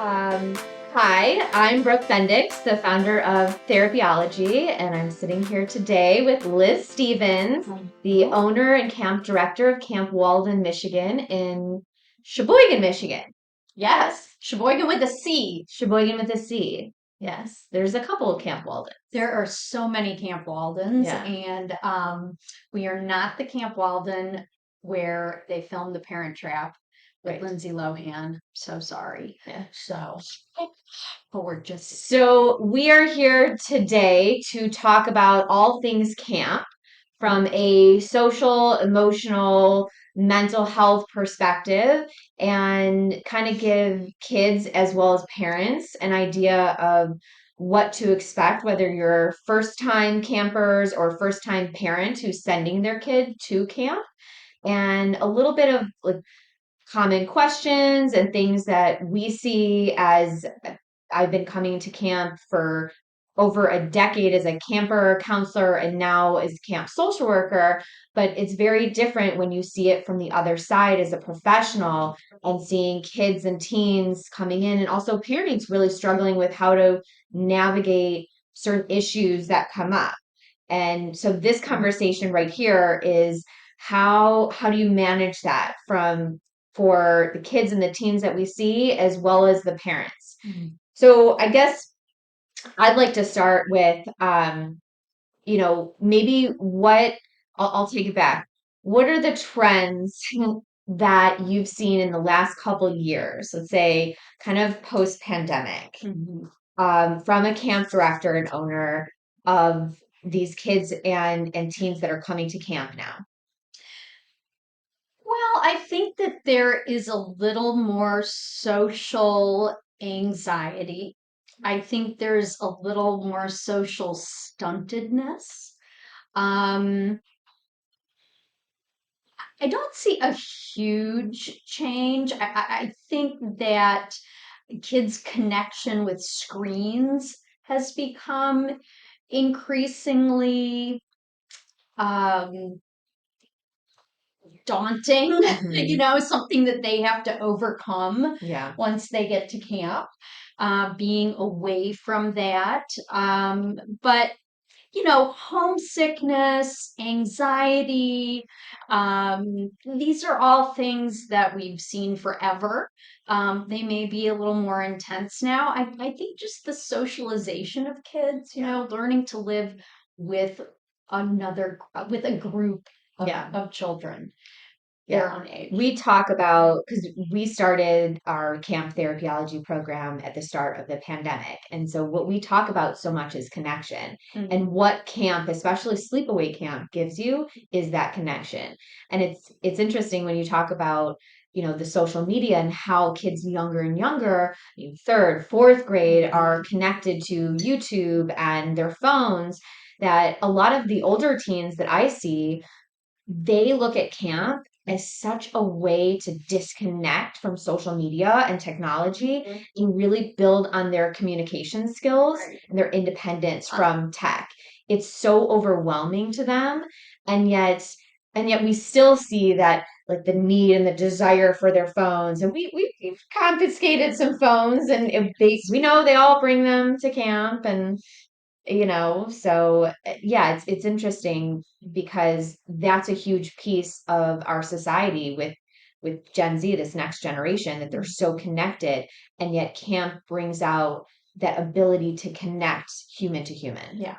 Um, Hi, I'm Brooke Bendix, the founder of Therapyology, and I'm sitting here today with Liz Stevens, the owner and camp director of Camp Walden, Michigan, in Sheboygan, Michigan. Yes, Sheboygan with a C. Sheboygan with a C. Yes, there's a couple of Camp Waldens. There are so many Camp Waldens, Yeah. and we are not the Camp Walden where they filmed The Parent Trap with Right. Lindsay Lohan. So sorry. Yeah. But we're just So we are here today to talk about all things camp from a social, emotional, mental health perspective and kind of give kids as well as parents an idea of what to expect, whether you're first time campers or first time parent who's sending their kid to camp, and a little bit of like common questions and things that we see as I've been coming to camp for over a decade as a camper counselor and now as camp social worker, but it's very different when you see it from the other side as a professional and seeing kids and teens coming in and also parents really struggling with how to navigate certain issues that come up. And so this conversation right here is how do you manage that from for the kids and the teens that we see as well as the parents. So I guess I'd like to start with, maybe I'll take it back. What are the trends that you've seen in the last couple of years? Let's say kind of post-pandemic, from a camp director and owner of these kids and teens that are coming to camp now. Well, I think that there is a little more social anxiety. I think there's a little more social stuntedness. Um, I don't see a huge change. I think that kids' connection with screens has become increasingly um, daunting, Hmm. something that they have to overcome Yeah. once they get to camp, being away from that. But homesickness, anxiety, these are all things that we've seen forever. They may be a little more intense now. I think just the socialization of kids, learning to live with with a group Yeah. of children Yeah. their own age. We talk about because we started our camp therapyology program at the start of the pandemic. And so what we talk about so much is connection. And what camp, especially sleepaway camp, gives you is that connection. And it's interesting when you talk about, the social media and how kids younger and younger, third, fourth grade, are connected to YouTube and their phones, that a lot of the older teens that I see they look at camp as such a way to disconnect from social media and technology and really build on their communication skills and their independence from tech. It's so overwhelming to them, and yet we still see that like the need and the desire for their phones, and we've confiscated some phones, and if we know they all bring them to camp, and so yeah, it's interesting because that's a huge piece of our society with Gen Z, this next generation, that they're so connected, and yet camp brings out that ability to connect human to human. Yeah.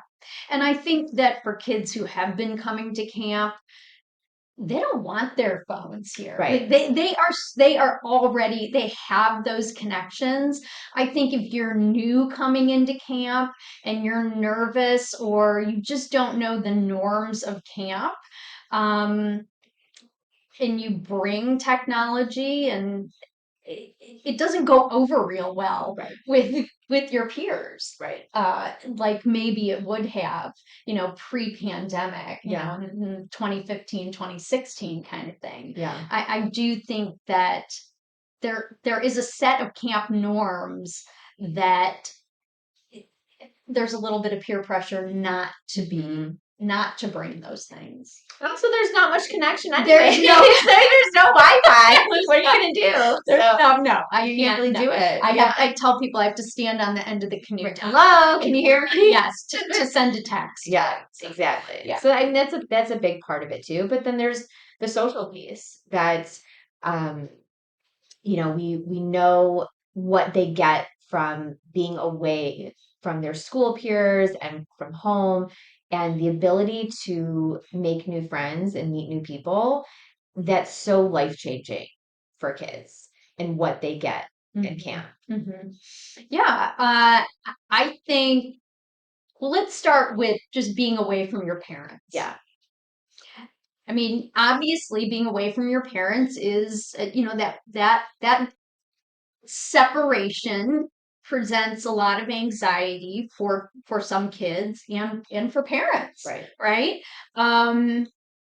And I think that for kids who have been coming to camp, they don't want their phones here. Right. Like they are already they have those connections. I think if you're new coming into camp and you're nervous or you just don't know the norms of camp, um, and you bring technology and it doesn't go over real well Right. with your peers, Right. like maybe it would have, pre-pandemic, Yeah. in 2015, 2016 kind of thing. Yeah. I do think that there is a set of camp norms that there's a little bit of peer pressure not to be not to bring those things. Also, there's not much connection anyway. There's There's no Wi-Fi. What are you gonna do? No, I You can't can't really do it. I tell people I have to stand on the end of the canoe. Hello, can you hear me? Yes, to send a text. Yeah, exactly. Yeah. So I mean that's a big part of it too. But then there's the social piece that we know what they get from being away from their school peers and from home, and the ability to make new friends and meet new people. That's so life changing for kids and what they get at camp. Mm-hmm. Yeah, I think. Well, let's start with just being away from your parents. Yeah. I mean, obviously, being away from your parents is, that separation presents a lot of anxiety for some kids and for parents, right?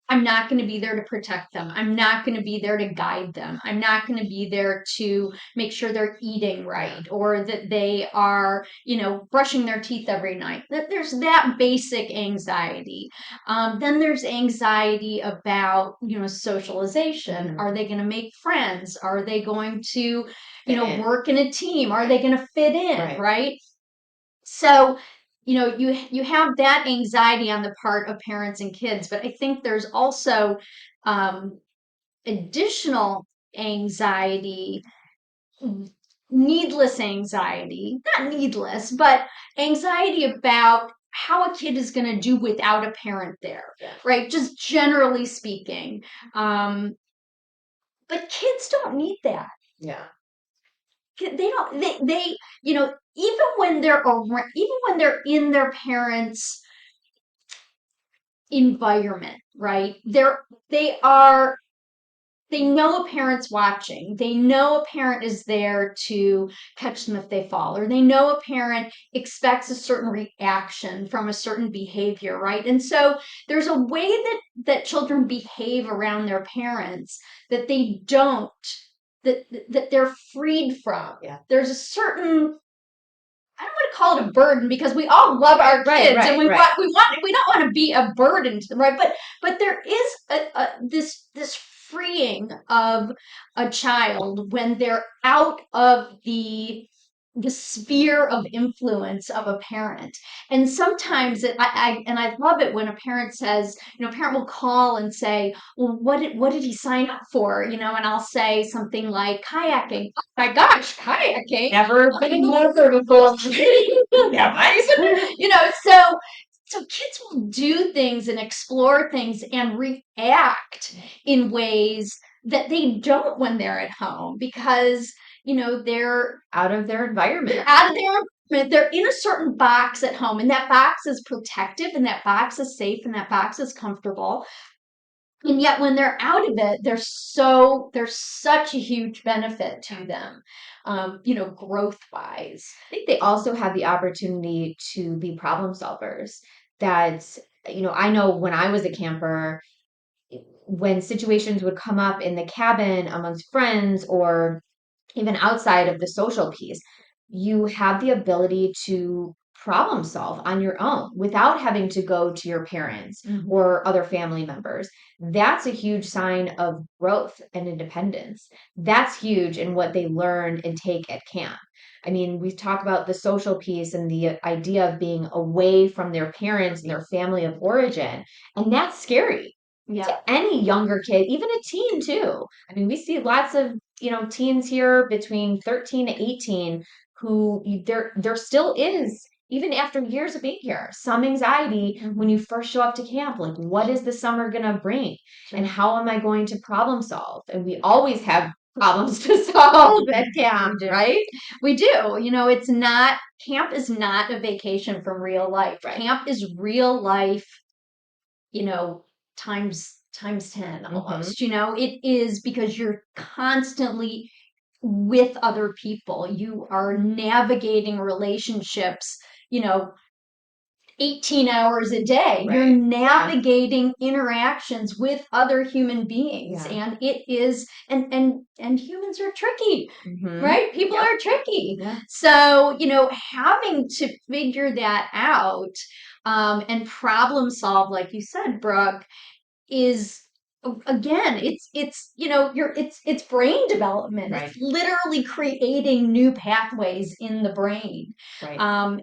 I'm not going to be there to protect them. I'm not going to be there to guide them. I'm not going to be there to make sure they're eating right or that they are, brushing their teeth every night. That there's that basic anxiety. Then there's anxiety about, socialization. Mhm. Are they going to make friends? Are they going to, Fit in. work in a team? Are they going to fit in? Right. Right. So, you have that anxiety on the part of parents and kids, but I think there's also additional anxiety, needless anxiety, not needless, but anxiety about how a kid is going to do without a parent there, right? Just generally speaking. But kids don't need that. Yeah. They don't, even when they're around, even when they're in their parents' environment, right? They are they know a parent's watching. They know a parent is there to catch them if they fall, or they know a parent expects a certain reaction from a certain behavior, right? And so there's a way that children behave around their parents that they don't that they're freed from. Yeah. There's a certain, I don't want to call it a burden because we all love our kids and we don't want to be a burden to them, right? But there is this freeing of a child when they're out of the sphere of influence of a parent. And sometimes I love it when a parent says, a parent will call and say, well, what did he sign up for? And I'll say something like kayaking. Oh my gosh, kayaking. Never been in the water before. So kids will do things and explore things and react in ways that they don't when they're at home because they're out of their environment. They're in a certain box at home, and that box is protective, and that box is safe, and that box is comfortable. And yet when they're out of it, there's such a huge benefit to them, growth wise. I think they also have the opportunity to be problem solvers. That, I know when I was a camper, when situations would come up in the cabin amongst friends or even outside of the social piece, you have the ability to problem solve on your own without having to go to your parents or other family members. That's a huge sign of growth and independence. That's huge in what they learn and take at camp. I mean, we talk about the social piece and the idea of being away from their parents and their family of origin, and that's scary to any younger kid, even a teen too. I mean, we see lots of, teens here between 13 to 18 who there still is, even after years of being here, some anxiety when you first show up to camp. Like, what is the summer going to bring? And how am I going to problem solve? And we always have problems to solve at camp, right? We do. Camp is not a vacation from real life. Right. Camp is real life, times 10 almost. It is because you're constantly with other people. You are navigating relationships, 18 hours a day. Right. You're navigating interactions with other human beings, Yeah. and it is and humans are tricky, Mm-hmm. right? People Yep. are tricky. Yeah. So, having to figure that out and problem solve, like you said, Brooke, is again, it's brain development. Right. It's literally creating new pathways in the brain. Right.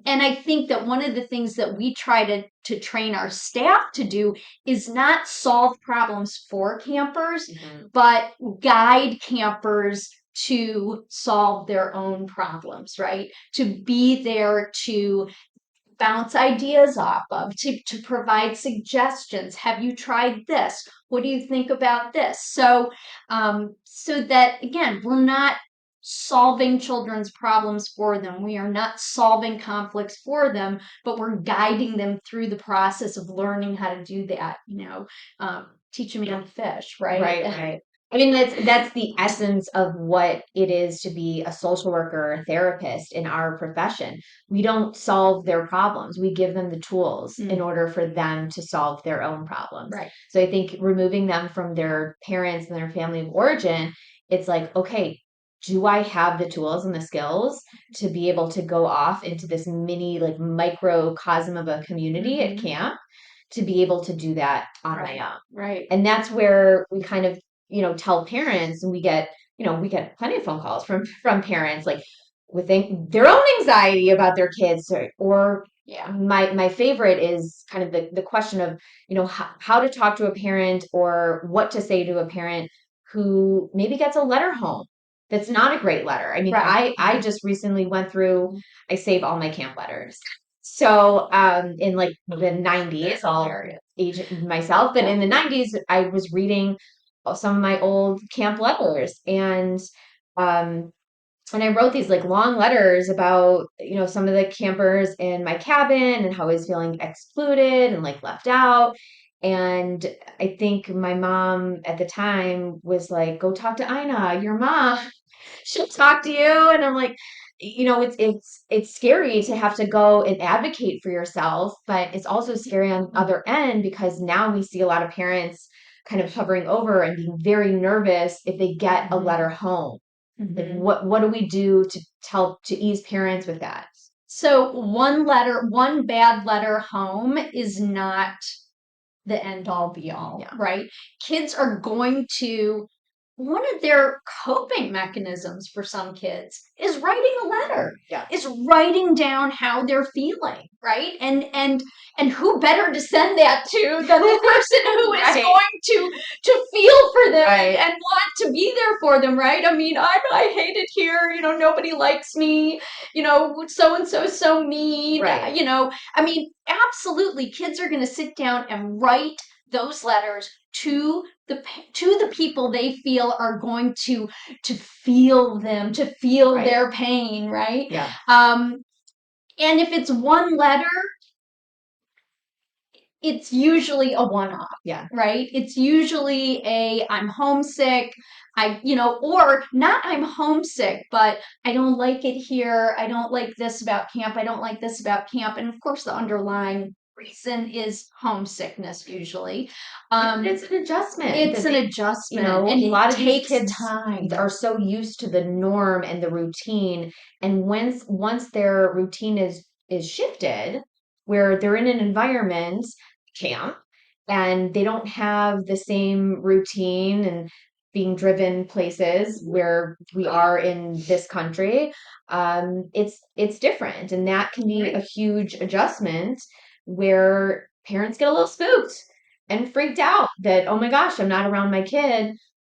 And I think that one of the things that we try to train our staff to do is not solve problems for campers, Mm-hmm. but guide campers to solve their own problems, right? To be there to bounce ideas off of, to provide suggestions. Have you tried this? What do you think about this? So that again, we're not solving children's problems for them. We are not solving conflicts for them, but we're guiding them through the process of learning how to do that. Teaching me how to fish, right? Right, right. I mean, that's the essence of what it is to be a social worker or a therapist in our profession. We don't solve their problems. We give them the tools in order for them to solve their own problems. Right. So I think removing them from their parents and their family of origin, it's like, okay, do I have the tools and the skills to be able to go off into this mini, like microcosm of a community at camp to be able to do that on my own? Right. And that's where we kind of, tell parents, and we get plenty of phone calls from parents like with their own anxiety about their kids, or Yeah. my favorite is kind of the question of, how to talk to a parent or what to say to a parent who maybe gets a letter home that's not a great letter. I mean, Right. I just recently went through, I save all my camp letters. So in like the 90s, I'll age myself, but in the 90s, I was reading some of my old camp letters, um, and I wrote these like long letters about, some of the campers in my cabin and how I was feeling excluded and like left out. And I think my mom at the time was like, "Go talk to Ina, your mom. She'll talk to you." And I'm like, it's scary to have to go and advocate for yourself, but it's also scary on the other end because now we see a lot of parents kind of hovering over and being very nervous if they get a letter home. Like what do we do to ease parents with that? So one bad letter home is not the end all be all, Yeah. right? Kids are going to, one of their coping mechanisms for some kids is writing a letter. Yeah. Is writing down how they're feeling, right? And who better to send that to than the person who is Right. going to feel for them Right. and want to be there for them, right? I mean, I hate it here, nobody likes me, so and so mean, Right. I mean, absolutely, kids are going to sit down and write those letters to the people they feel are going to feel them, to feel Right. their pain, right? Yeah. And if it's one letter, it's usually a one-off. Yeah. Right? It's usually I'm homesick. Or not I'm homesick, but I don't like it here. I don't like this about camp. I don't like this about camp. And of course, the underlying reason is homesickness usually. It's an adjustment. It's an adjustment, and A lot it of these takes kids time. are so used to the norm and the routine, and once their routine is shifted, where they're in an environment, camp, and they don't have the same routine and being driven places where we are in this country, it's different, and that can be a huge adjustment where parents get a little spooked and freaked out that, oh my gosh, I'm not around my kid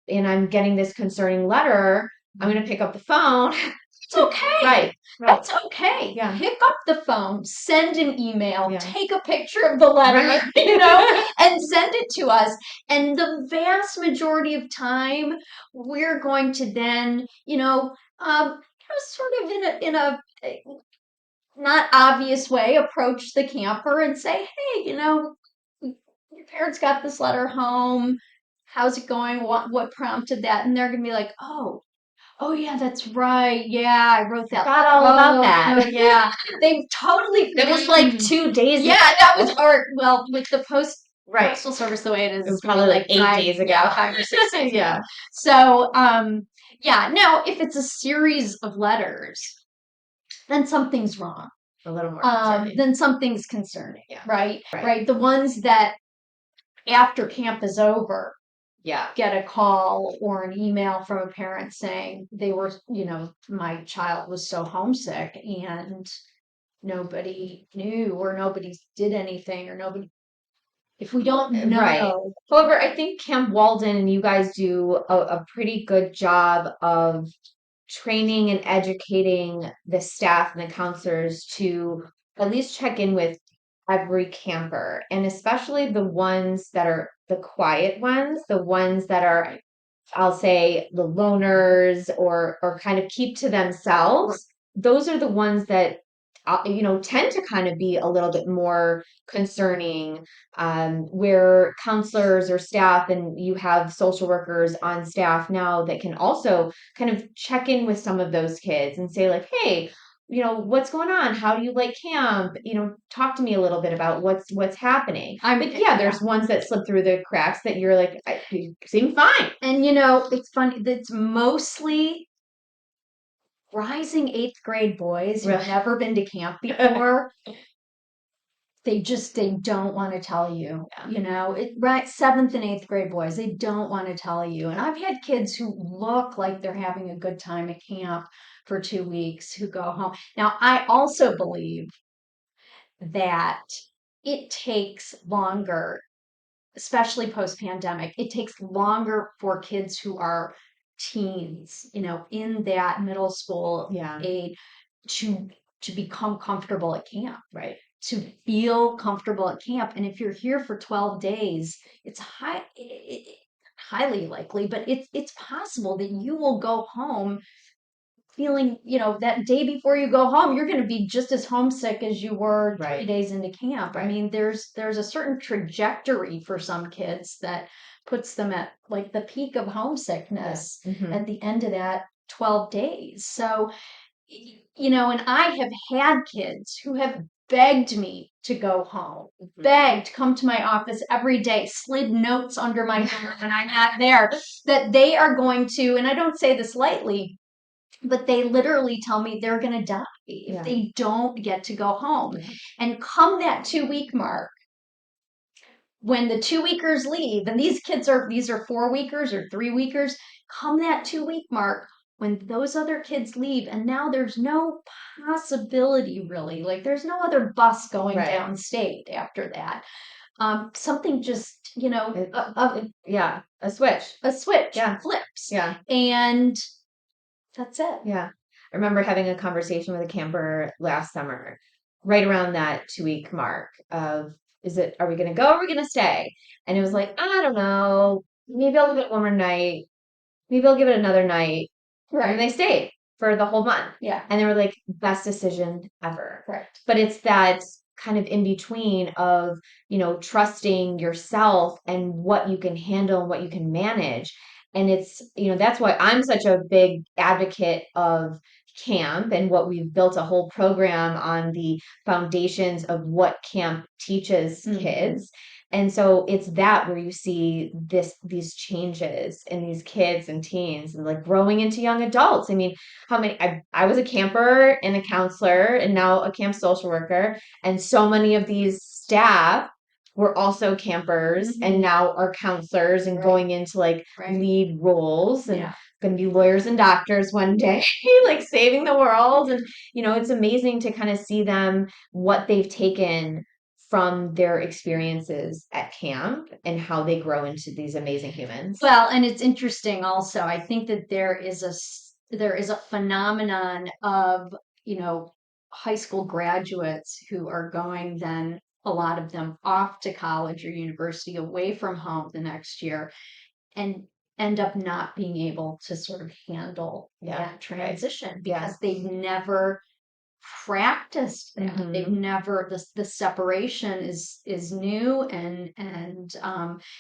and I'm getting this concerning letter. I'm going to pick up the phone. It's okay. Right. That's okay. Yeah. Pick up the phone, send an email, Yeah. take a picture of the letter, Right. and send it to us. And the vast majority of time, we're going to then, sort of in a not obvious way, approach the camper and say, hey, your parents got this letter home. How's it going? What prompted that? And they're gonna be like, oh, Oh yeah, that's right. Yeah, I wrote that. Forgot all about that. Oh yeah, they totally. It was like 2 days Yeah, ago. that was or well, with the Right. postal service the way it is, It was more probably like 8 days ago. yeah, 5 or 6 days ago. Yeah. So, yeah, no, if it's a series of letters, then something's wrong. A little more concerning. Then something's concerning, Yeah. right? Right. Right. The ones that after camp is over Yeah. get a call or an email from a parent saying they were, my child was so homesick and nobody knew or nobody did anything or nobody, if we don't Right. know. However, I think Camp Walden and you guys do a pretty good job of training and educating the staff and the counselors to at least check in with every camper, and especially the ones that are the quiet ones, the ones that are, I'll say, the loners or kind of keep to themselves. Those are the ones that tend to kind of be a little bit more concerning, where counselors or staff, and you have social workers on staff now that can also kind of check in with some of those kids and say like, hey, what's going on? How do you like camp? Talk to me a little bit about what's happening. But yeah, there's ones that slip through the cracks that you're like, you seem fine. And it's funny, that's mostly rising eighth grade boys who've Really? never been to camp before. They don't want to tell you, right? Seventh and eighth grade boys, they don't want to tell you. And I've had kids who look like they're having a good time at camp for 2 weeks who go home. Now, I also believe that it takes longer, especially post pandemic, it takes longer for kids who are teens, in that middle school Yeah. age to become comfortable at camp, Right. to feel comfortable at camp. And if you're here for 12 days, it's highly likely, but it's possible that you will go home feeling, that day before you go home, you're going to be just as homesick as you were 3 days into camp. Right. I mean, there's a certain trajectory for some kids that puts them at like the peak of homesickness at the end of that 12 days. So, and I have had kids who have begged me to go home, begged, come to my office every day, slid notes under my door when I'm not there, that they are going to, and I don't say this lightly, but they literally tell me they're going to die if they don't get to go home. And come that 2 week mark, when the 2 weekers leave, and these are 4 weekers or 3 weekers, come that 2 week mark, when those other kids leave, and now there's no possibility really, like there's no other bus going downstate after that. Something just, A switch. A switch flips. Yeah. And that's it. Yeah. I remember having a conversation with a camper last summer, right around that 2 week mark of, are we going to go or are we going to stay? And it was like, I don't know. Maybe I'll give it one more night. Maybe I'll give it another night. Right. And they stayed for the whole month. Yeah. And they were like, best decision ever. Right. But it's that kind of in between of, trusting yourself and what you can handle and what you can manage. And it's, that's why I'm such a big advocate of camp and what we've built a whole program on the foundations of what camp teaches kids. And so it's that where you see these changes in these kids and teens and like growing into young adults. I mean, how many I was a camper and a counselor and now a camp social worker, and so many of these staff were also campers and now are counselors and going into like lead roles and going to be lawyers and doctors one day, like saving the world. And it's amazing to kind of see them, what they've taken from their experiences at camp and how they grow into these amazing humans. Well, and it's interesting also. I think that there is a phenomenon of, high school graduates who are going then, a lot of them, off to college or university away from home the next year and end up not being able to sort of handle that transition because they've never practiced that. They've never, the separation is new, and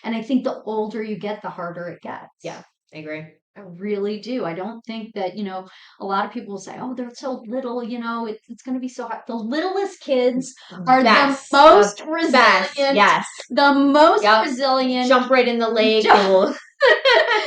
I think the older you get, the harder it gets. Yeah, I agree. I really do. I don't think that, a lot of people will say, oh, they're so little, it's going to be so hard. The littlest kids are the Best, the most best. resilient, Yes. the most Yep. resilient. Jump right in the lake. They will.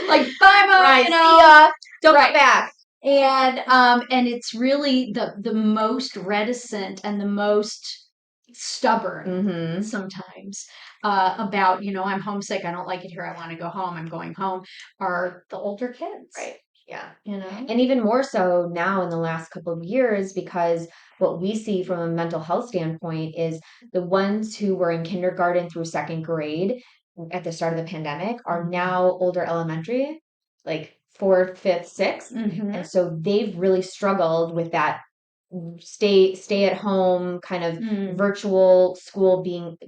Like, bye, Mom, Right. See ya. Don't Right. come back. And it's really the most reticent and the most stubborn sometimes about, I'm homesick, I don't like it here, I want to go home, I'm going home, are the older kids. Right. Yeah. You know? And even more so now in the last couple of years, because what we see from a mental health standpoint is the ones who were in kindergarten through second grade at the start of the pandemic are now older elementary, like fourth, fifth, sixth. And so they've really struggled with that stay at home kind of virtual school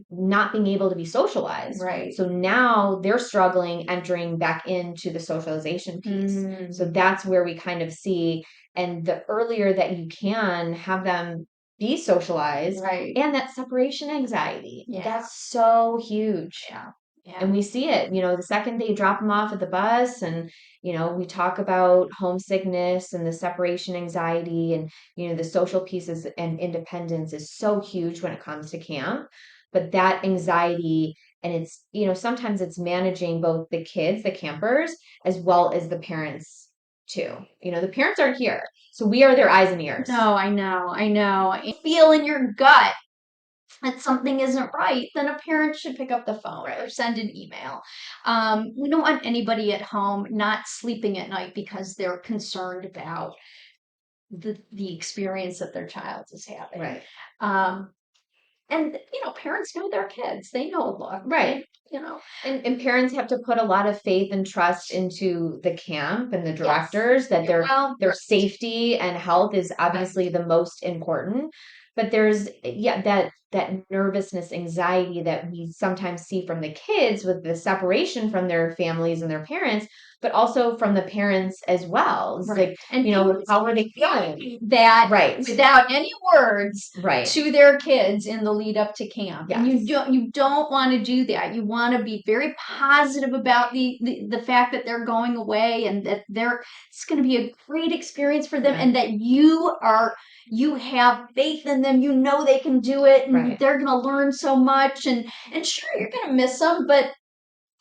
not being able to be socialized. Right. So now they're struggling entering back into the socialization piece. So that's where we kind of see, and the earlier that you can have them be socialized, Right. and that separation anxiety, Yeah. that's so huge. Yeah. And we see it, the second they drop them off at the bus, and we talk about homesickness and the separation anxiety, and the social pieces and independence is so huge when it comes to camp. But that anxiety, and it's sometimes it's managing both the kids, the campers, as well as the parents too. The parents aren't here, so we are their eyes and ears. No, I know. You feel in your gut that something isn't right, then a parent should pick up the phone or send an email. We don't want anybody at home not sleeping at night because they're concerned about the experience that their child is having. Right. And parents know their kids. They know a lot. Right. And parents have to put a lot of faith and trust into the camp and the directors, that their safety and health is obviously the most important. But there's that nervousness, anxiety that we sometimes see from the kids with the separation from their families and their parents, but also from the parents as well. It's like, And how are they feeling? That Right. without any words Right. to their kids in the lead up to camp. Yes. And you don't want to do that. You want to be very positive about the fact that they're going away, and that it's going to be a great experience for them, and that you have faith in them. They can do it, and they're going to learn so much, and sure, you're going to miss them, but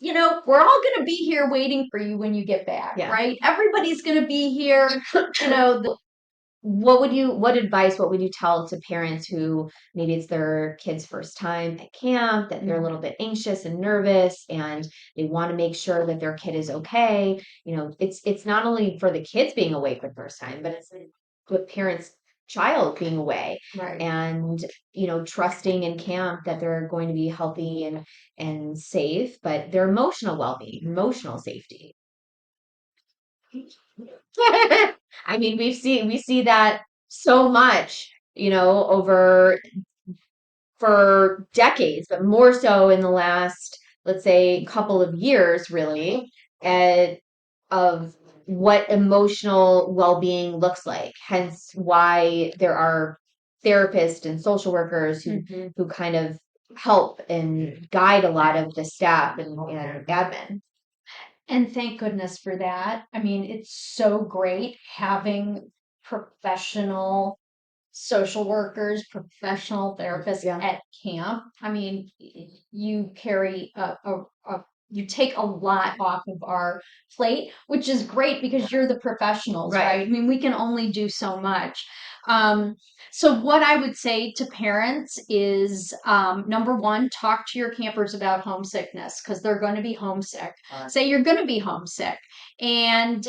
we're all going to be here waiting for you when you get back, right? Everybody's going to be here. What advice, what would you tell to parents who maybe it's their kid's first time at camp, that they're a little bit anxious and nervous, and they want to make sure that their kid is okay? It's not only for the kids being away for the first time, but it's the parents' child being away. Right. And trusting in camp that they're going to be healthy and safe, but their emotional well-being, emotional safety. I mean, we see that so much, over for decades, but more so in the last, let's say, couple of years, really, of what emotional well-being looks like. Hence why there are therapists and social workers who kind of help and guide a lot of the staff and admin. And thank goodness for that. I mean, it's so great having professional social workers, professional therapists at camp. I mean, you carry you take a lot off of our plate, which is great because you're the professionals, right? I mean, we can only do so much. So what I would say to parents is, number one, talk to your campers about homesickness, because they're going to be homesick. Say you're going to be homesick, and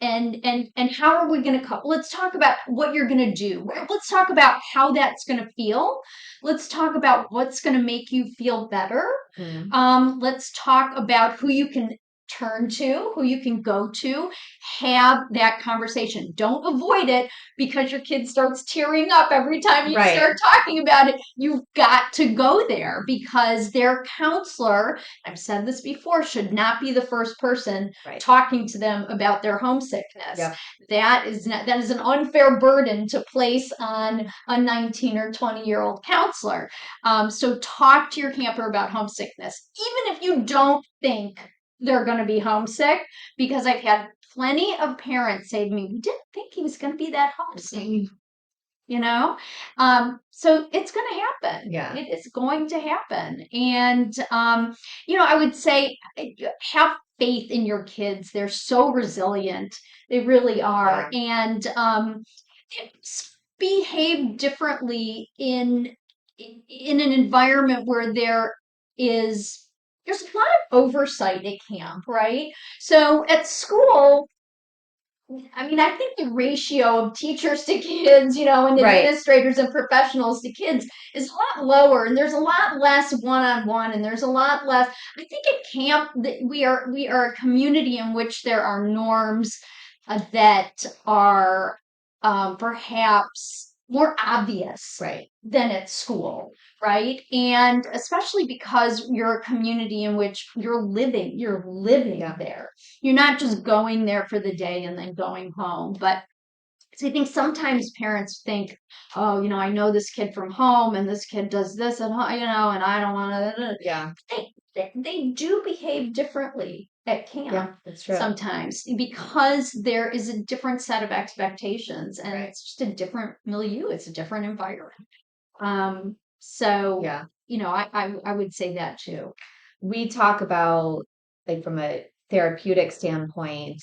and how are we going to cope? Let's talk about what you're going to do. Let's talk about how that's going to feel. Let's talk about what's going to make you feel better. Let's talk about who you can turn to, who you can go to. Have that conversation. Don't avoid it because your kid starts tearing up every time you start talking about it. You've got to go there, because their counselor, I've said this before, should not be the first person talking to them about their homesickness. That is an unfair burden to place on a 19 or 20-year-old counselor. So talk to your camper about homesickness, even if you don't think they're going to be homesick, because I've had plenty of parents say to me, we didn't think he was going to be that homesick, you know? So it's going to happen. Yeah. It is going to happen. And, I would say have faith in your kids. They're so resilient. They really are. Yeah. And behave differently in an environment where there's a lot of oversight at camp, right? So at school, I mean, I think the ratio of teachers to kids, and Right. administrators and professionals to kids is a lot lower, and there's a lot less one-on-one, and there's a lot less. I think at camp that we are a community in which there are norms that are perhaps more obvious Right. than at school, right? And especially because you're a community in which you're living Yeah. there. You're not just going there for the day and then going home. But so I think sometimes parents think, oh, I know this kid from home and this kid does this and and I don't want to. Yeah. They do behave differently at Yeah, camp that's true. sometimes, because there is a different set of expectations, and Right. it's just a different milieu. It's a different environment. So Yeah. I would say that too. We talk about, like, from a therapeutic standpoint,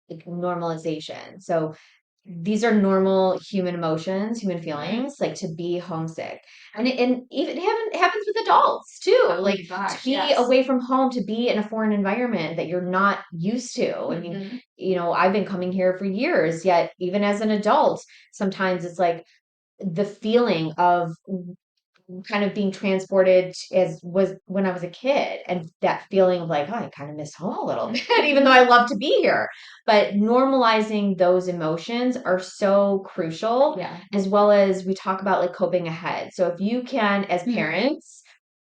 like, normalization. So these are normal human emotions, human feelings, like to be homesick. And even happens with adults too. Oh Like my to gosh, be yes. away from home, to be in a foreign environment that you're not used to. I mean, I've been coming here for years, yet even as an adult, sometimes it's like the feeling of kind of being transported as was when I was a kid, and that feeling of like, oh, I kind of miss home a little bit, even though I love to be here. But normalizing those emotions are so crucial, Yeah. as well as we talk about like coping ahead. So if you can, as parents,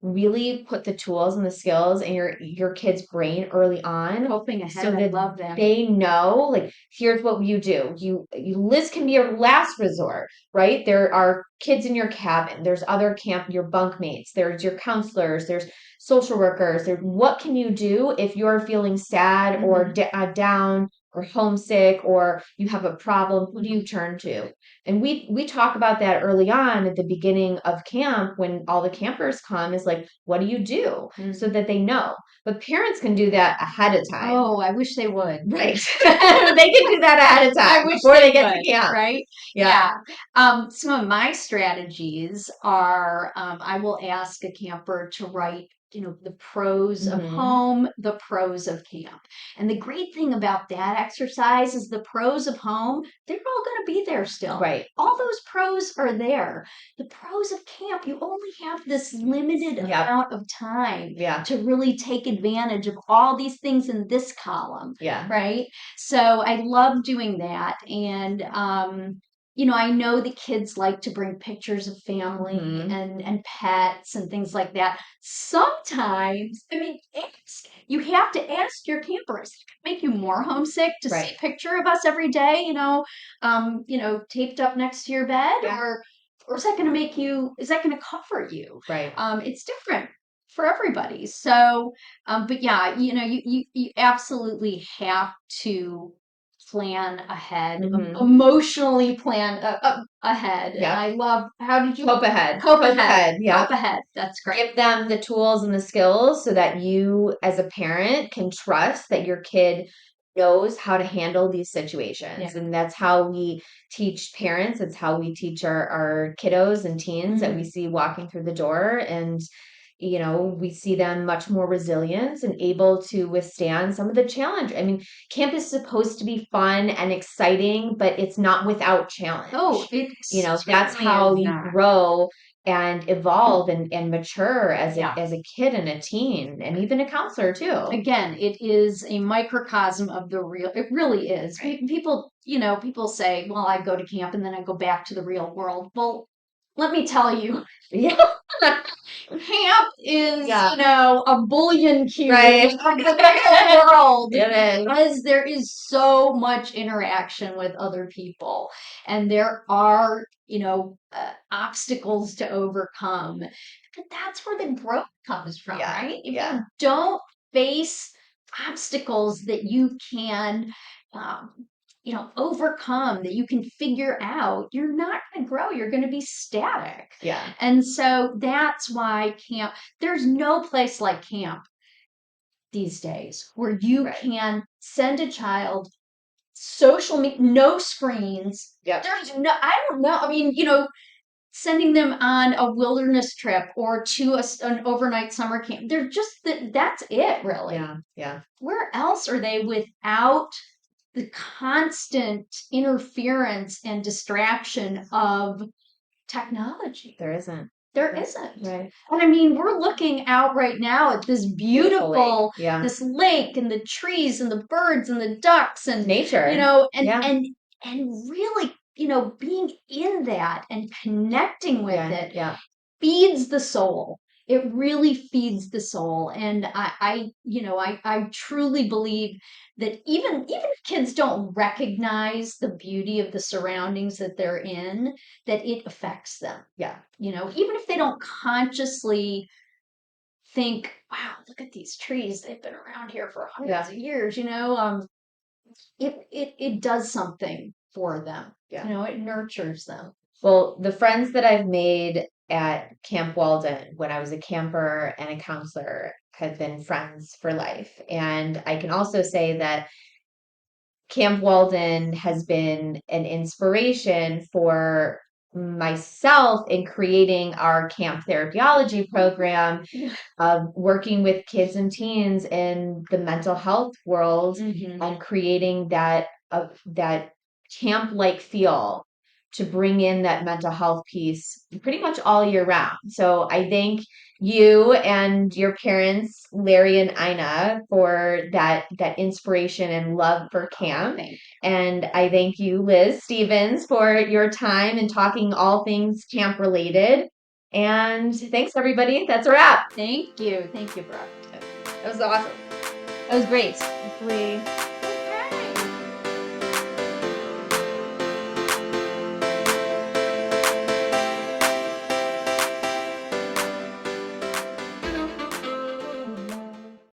really put the tools and the skills in your kid's brain early on, Coping ahead, so I that love that. they know, like, here's what you do. Liz can be your last resort, right? There are kids in your cabin. There's other your bunkmates. There's your counselors. There's social workers. What can you do if you're feeling sad or down or homesick, or you have a problem? Who do you turn to? And we talk about that early on at the beginning of camp when all the campers come, is like, what do you do? So that they know. But parents can do that ahead of time. Oh, I wish they would. Right. They can do that ahead of time before they get to camp. Right? Yeah. Some of my strategies are, I will ask a camper to write, the pros of home, the pros of camp. And the great thing about that exercise is the pros of home, they're all going to be there still. Right. All those pros are there. The pros of camp, you only have this limited amount of time to really take advantage of all these things in this column. Yeah. Right. So I love doing that. And, I know the kids like to bring pictures of family and pets and things like that. Sometimes, I mean, you have to ask your campers, make you more homesick to see a picture of us every day, taped up next to your bed, or is that going to comfort you? Right. It's different for everybody. So, but yeah, you absolutely have to plan ahead, emotionally plan ahead. Yeah. And I love, how did you cope ahead? Cope ahead. Yeah. Cope ahead. That's great. Give them the tools and the skills so that you, as a parent, can trust that your kid knows how to handle these situations. And that's how we teach parents. It's how we teach our kiddos and teens that we see walking through the door. And we see them much more resilient and able to withstand some of the challenge. I mean, camp is supposed to be fun and exciting, but it's not without challenge. Oh, that's how you grow and evolve and mature as a kid and a teen, and even a counselor too. Again, it is a microcosm of the real. It really is. People say, well, I go to camp and then I go back to the real world. Well, let me tell you. Camp is, a bullion cube of the real world. It is. Because there is so much interaction with other people, and there are, obstacles to overcome. But that's where the growth comes from, right? If you don't face obstacles that you can overcome, that you can figure out, you're not going to grow. You're going to be static. Yeah. And so that's why camp, there's no place like camp these days where you can send a child social media, no screens. Yeah. There's no, I don't know. I mean, sending them on a wilderness trip or to an overnight summer camp. They're just that's it, really. Yeah. Yeah. Where else are they without the constant interference and distraction of technology? There isn't. There isn't. Right. And I mean, we're looking out right now at this beautiful, yeah. this lake and the trees and the birds and the ducks and nature, and really, being in that and connecting with it yeah. feeds the soul. It really feeds the soul. And I truly believe that even if kids don't recognize the beauty of the surroundings that they're in, that it affects them. Yeah. Even if they don't consciously think, wow, look at these trees. They've been around here for hundreds of years, it does something for them. Yeah. It nurtures them. Well, the friends that I've made at Camp Walden when I was a camper and a counselor have been friends for life. And I can also say that Camp Walden has been an inspiration for myself in creating our camp therapyology program, working with kids and teens in the mental health world and creating that camp-like feel to bring in that mental health piece pretty much all year round. So I thank you and your parents, Larry and Ina, for that inspiration and love for camp. And I thank you, Liz Stevens, for your time and talking all things camp related. And thanks, everybody. That's a wrap. Thank you. Thank you, Brooke. That was awesome. That was great. Hopefully